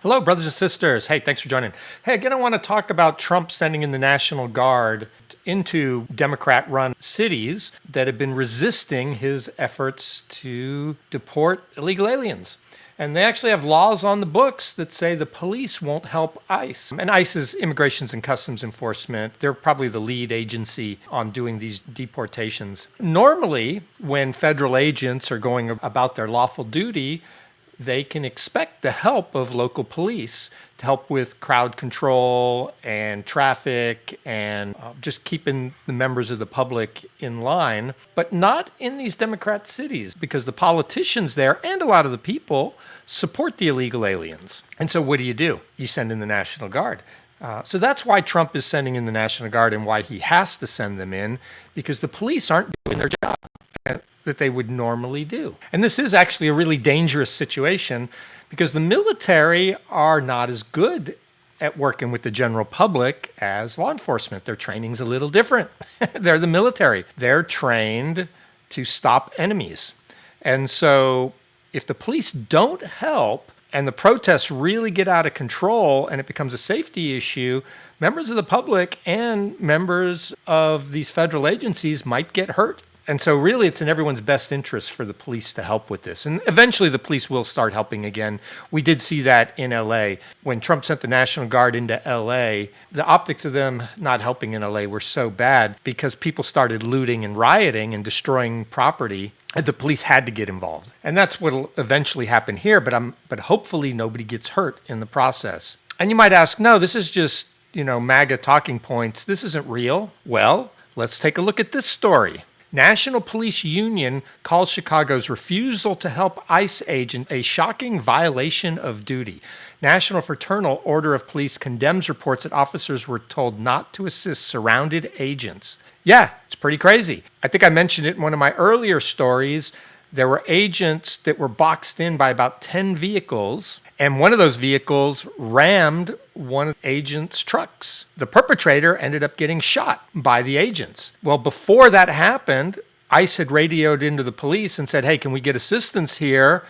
Hello, brothers and sisters. Hey, thanks for joining. Hey, again, I want to talk about Trump sending in the National Guard into Democrat run cities that have been resisting his efforts to deport illegal aliens. And they actually have laws on the books that say the police won't help ICE. And ICE is Immigration and Customs Enforcement. They're probably the lead agency on doing these deportations. Normally, when federal agents are going about their lawful duty, they can expect the help of local police to help with crowd control and traffic and just keeping the members of the public in line, but not in these Democrat cities because the politicians there and a lot of the people support the illegal aliens. And so what do? You send in the National Guard. So that's why Trump is sending in the National Guard and why he has to send them in, because the police aren't doing their job that they would normally do. And this is actually a really dangerous situation because the military are not as good at working with the general public as law enforcement. Their training's a little different. They're the military. They're trained to stop enemies. And so if the police don't help and the protests really get out of control and it becomes a safety issue, members of the public and members of these federal agencies might get hurt. And so really it's in everyone's best interest for the police to help with this. And eventually the police will start helping again. We did see that in LA. When Trump sent the National Guard into LA, the optics of them not helping in LA were so bad because people started looting and rioting and destroying property. The police had to get involved. And that's what will eventually happen here, but hopefully nobody gets hurt in the process. And you might ask, no, this is just, MAGA talking points. This isn't real. Well, let's take a look at this story. National Police Union calls Chicago's refusal to help ICE agent a shocking violation of duty. National Fraternal Order of Police condemns reports that officers were told not to assist surrounded agents. Yeah, it's pretty crazy. I think I mentioned it in one of my earlier stories. There were agents that were boxed in by about 10 vehicles, and one of those vehicles rammed one of the agents' trucks. The perpetrator ended up getting shot by the agents. Well, before that happened, ICE had radioed into the police and said, hey, can we get assistance here?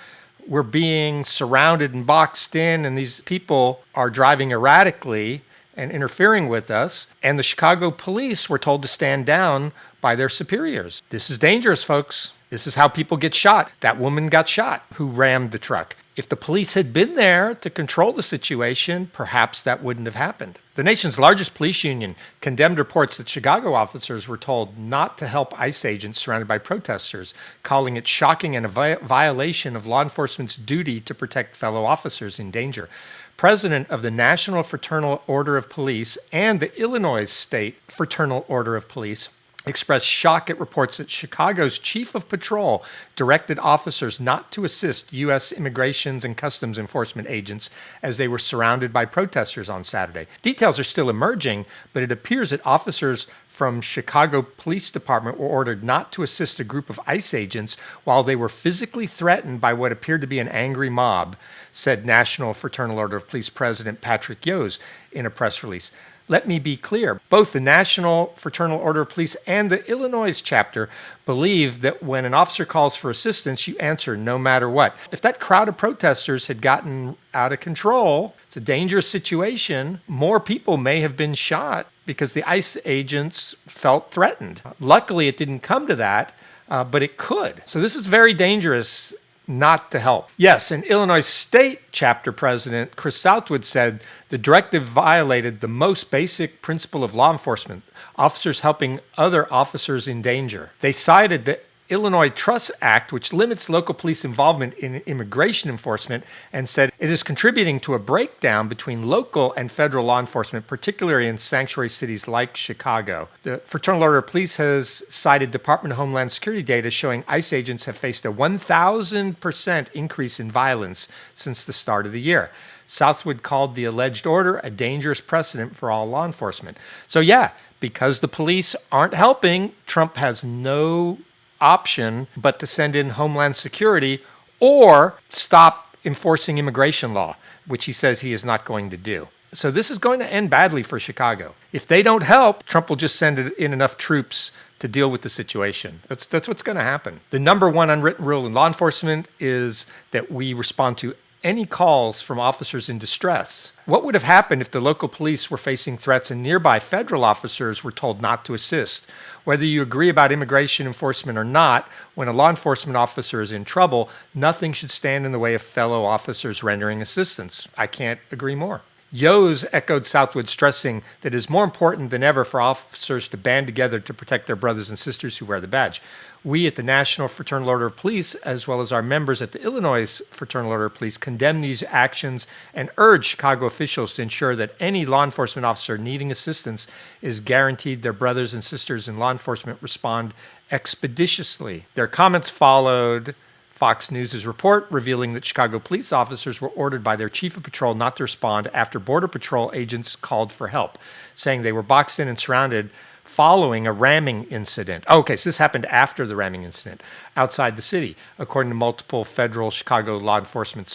We're being surrounded and boxed in, and these people are driving erratically and interfering with us. And the Chicago police were told to stand down by their superiors. This is dangerous, folks. This is how people get shot. That woman got shot who rammed the truck. If the police had been there to control the situation, perhaps that wouldn't have happened. The nation's largest police union condemned reports that Chicago officers were told not to help ICE agents surrounded by protesters, calling it shocking and a violation of law enforcement's duty to protect fellow officers in danger. President of the National Fraternal Order of Police and the Illinois State Fraternal Order of Police expressed shock at reports that Chicago's chief of patrol directed officers not to assist U.S. Immigration and Customs Enforcement agents as they were surrounded by protesters on Saturday. Details are still emerging, but it appears that officers from Chicago Police Department were ordered not to assist a group of ICE agents while they were physically threatened by what appeared to be an angry mob, said National Fraternal Order of Police President Patrick Yose in a press release. Let me be clear. Both the National Fraternal Order of Police and the Illinois chapter believe that when an officer calls for assistance, you answer no matter what. If that crowd of protesters had gotten out of control, it's a dangerous situation. More people may have been shot because the ICE agents felt threatened. Luckily, it didn't come to that, but it could. So this is very dangerous not to help. Yes, and Illinois State Chapter President Chris Southwood said the directive violated the most basic principle of law enforcement, officers helping other officers in danger. They cited the Illinois Trust Act, which limits local police involvement in immigration enforcement, and said it is contributing to a breakdown between local and federal law enforcement, particularly in sanctuary cities like Chicago. The Fraternal Order of Police has cited Department of Homeland Security data showing ICE agents have faced a 1,000% increase in violence since the start of the year. Southwood called the alleged order a dangerous precedent for all law enforcement. So yeah, because the police aren't helping, Trump has no option but to send in Homeland Security or stop enforcing immigration law, which he says he is not going to do. So this is going to end badly for Chicago. If they don't help, Trump will just send in enough troops to deal with the situation. That's what's going to happen. The number one unwritten rule in law enforcement is that we respond to any calls from officers in distress. What would have happened if the local police were facing threats and nearby federal officers were told not to assist? Whether you agree about immigration enforcement or not, when a law enforcement officer is in trouble, nothing should stand in the way of fellow officers rendering assistance. I can't agree more. Yos echoed Southwood, stressing that it is more important than ever for officers to band together to protect their brothers and sisters who wear the badge. We at the National Fraternal Order of Police, as well as our members at the Illinois Fraternal Order of Police, condemn these actions and urge Chicago officials to ensure that any law enforcement officer needing assistance is guaranteed their brothers and sisters in law enforcement respond expeditiously. Their comments followed Fox News' report revealing that Chicago police officers were ordered by their chief of patrol not to respond after Border Patrol agents called for help, saying they were boxed in and surrounded following a ramming incident. Okay, so this happened after the ramming incident outside the city, according to multiple federal Chicago law enforcement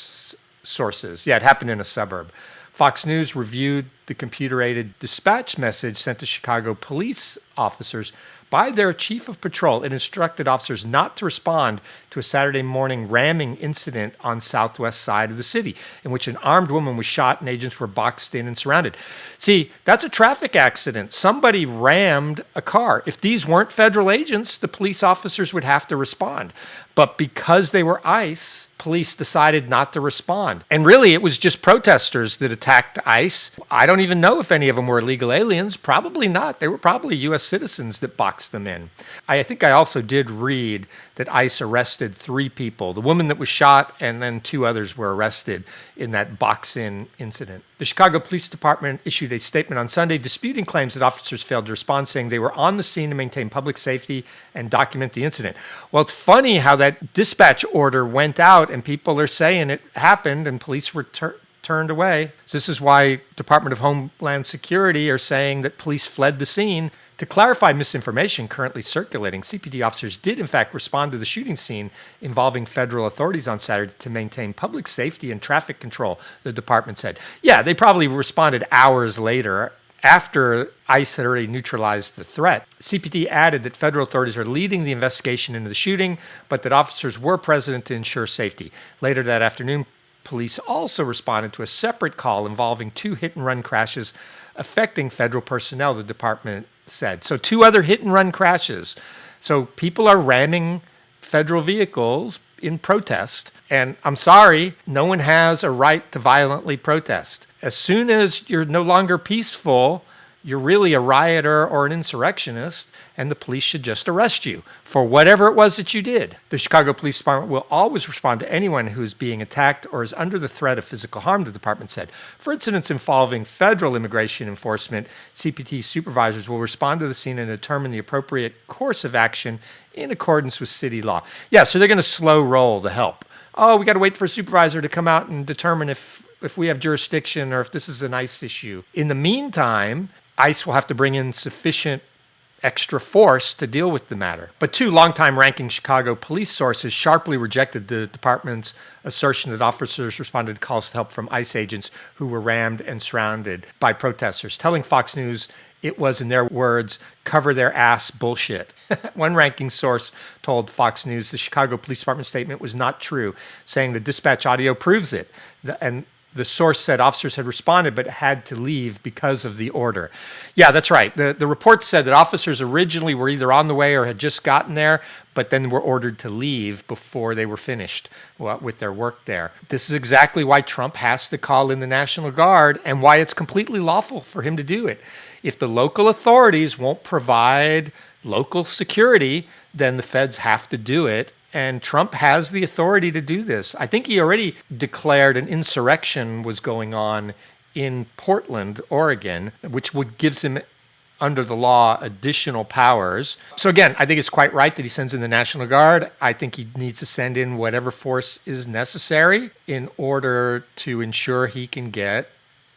sources. Yeah, it happened in a suburb. Fox News reviewed the computer-aided dispatch message sent to Chicago police officers by their chief of patrol. It instructed officers not to respond to a Saturday morning ramming incident on southwest side of the city, in which an armed woman was shot and agents were boxed in and surrounded. See, that's a traffic accident. Somebody rammed a car. If these weren't federal agents, the police officers would have to respond. But because they were ICE, police decided not to respond. And really, it was just protesters that attacked ICE. I don't even know if any of them were illegal aliens. Probably not. They were probably U.S. citizens that boxed them in. I think I also did read that ICE arrested 3 people. The woman that was shot and then 2 others were arrested in that box-in incident. The Chicago Police Department issued a statement on Sunday disputing claims that officers failed to respond, saying they were on the scene to maintain public safety and document the incident. Well, it's funny how that dispatch order went out and people are saying it happened and police were turned away. So this is why Department of Homeland Security are saying that police fled the scene. To clarify misinformation currently circulating, CPD officers did in fact respond to the shooting scene involving federal authorities on Saturday to maintain public safety and traffic control, the department said. Yeah, they probably responded hours later after ICE had already neutralized the threat. CPD added that federal authorities are leading the investigation into the shooting, but that officers were present to ensure safety. Later that afternoon, police also responded to a separate call involving 2 hit-and-run crashes affecting federal personnel, the department said. So 2 other hit-and-run crashes. So people are ramming federal vehicles in protest. And I'm sorry, no one has a right to violently protest. As soon as you're no longer peaceful, you're really a rioter or an insurrectionist, and the police should just arrest you for whatever it was that you did. The Chicago Police Department will always respond to anyone who is being attacked or is under the threat of physical harm, the department said. For incidents involving federal immigration enforcement, CPT supervisors will respond to the scene and determine the appropriate course of action in accordance with city law. Yeah, so they're going to slow roll the help. Oh, we got to wait for a supervisor to come out and determine if we have jurisdiction or if this is an ICE issue. In the meantime, ICE will have to bring in sufficient extra force to deal with the matter. But 2 longtime ranking Chicago police sources sharply rejected the department's assertion that officers responded to calls to help from ICE agents who were rammed and surrounded by protesters, telling Fox News it was, in their words, cover their ass bullshit. One ranking source told Fox News the Chicago Police Department statement was not true, saying the dispatch audio proves it. And the source said officers had responded but had to leave because of the order. Yeah, that's right. The report said that officers originally were either on the way or had just gotten there, but then were ordered to leave before they were finished with their work there. This is exactly why Trump has to call in the National Guard and why it's completely lawful for him to do it. If the local authorities won't provide local security, then the feds have to do it. And Trump has the authority to do this. I think he already declared an insurrection was going on in Portland, Oregon, which gives him, under the law, additional powers. So again, I think it's quite right that he sends in the National Guard. I think he needs to send in whatever force is necessary in order to ensure he can get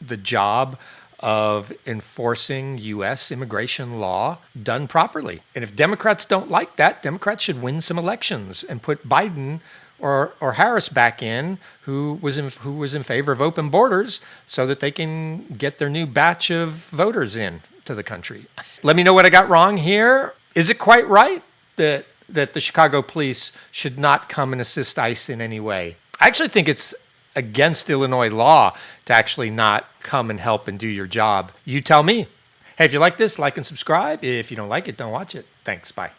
the job of enforcing U.S. immigration law done properly. And if Democrats don't like that, Democrats should win some elections and put Biden or Harris back in, who was in favor of open borders, so that they can get their new batch of voters in to the country. Let me know what I got wrong here. Is it quite right that the Chicago police should not come and assist ICE in any way? I actually think it's against Illinois law to actually not come and help and do your job? You tell me. Hey, if you like this, like and subscribe. If you don't like it, don't watch it. Thanks. Bye.